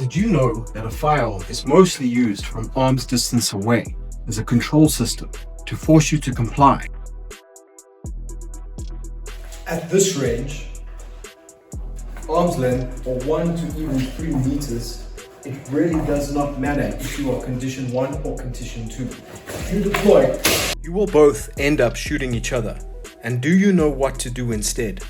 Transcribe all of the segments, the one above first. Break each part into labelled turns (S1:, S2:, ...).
S1: Did you know that a firearm is mostly used from arm's distance away as a control system to force you to comply? At this range, arm's length or 1 to even 3 meters, it really does not matter if you are condition 1 or condition 2. If you deploy, you will both end up shooting each other. And do you know what to do instead?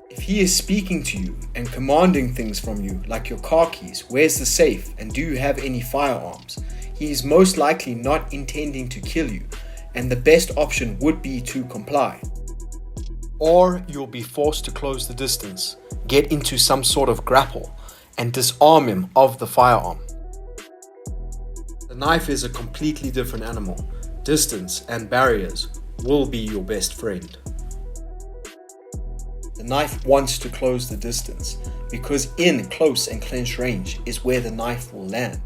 S1: If he is speaking to you and commanding things from you, like your car keys, where's the safe, and do you have any firearms, he is most likely not intending to kill you, and the best option would be to comply. Or you'll be forced to close the distance, get into some sort of grapple, and disarm him of the firearm. The knife is a completely different animal. Distance and barriers will be your best friend. The knife wants to close the distance because in close and close range is where the knife will land.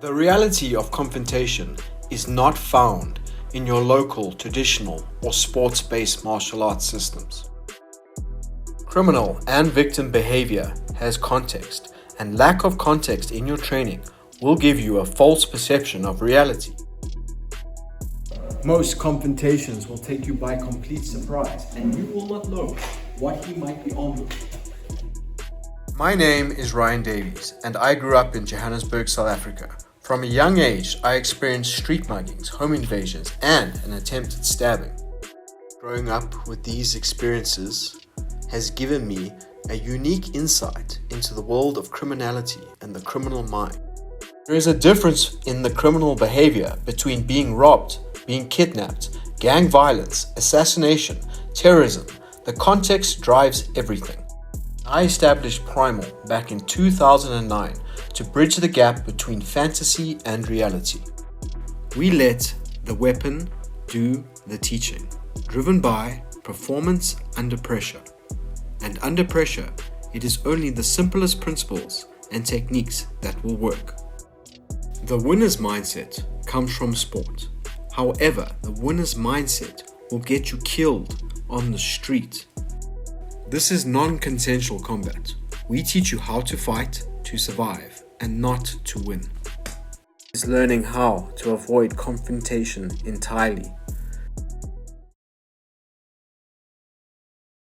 S1: The reality of confrontation is not found in your local, traditional, or sports-based martial arts systems. Criminal and victim behavior has context, and lack of context in your training will give you a false perception of reality. Most confrontations will take you by complete surprise, and you will not know what he might be armed with. My name is Ryan Davies, and I grew up in Johannesburg, South Africa. From a young age, I experienced street muggings, home invasions, and an attempted stabbing. Growing up with these experiences has given me a unique insight into the world of criminality and the criminal mind. There is a difference in the criminal behavior between being robbed, being kidnapped, gang violence, assassination, terrorism. The context drives everything. I established Primal back in 2009 to bridge the gap between fantasy and reality. We let the weapon do the teaching, driven by performance under pressure. And under pressure, it is only the simplest principles and techniques that will work. The winner's mindset comes from sport. However, the winner's mindset will get you killed on the street. This is non-consensual combat. We teach you how to fight to survive and not to win. It's learning how to avoid confrontation entirely.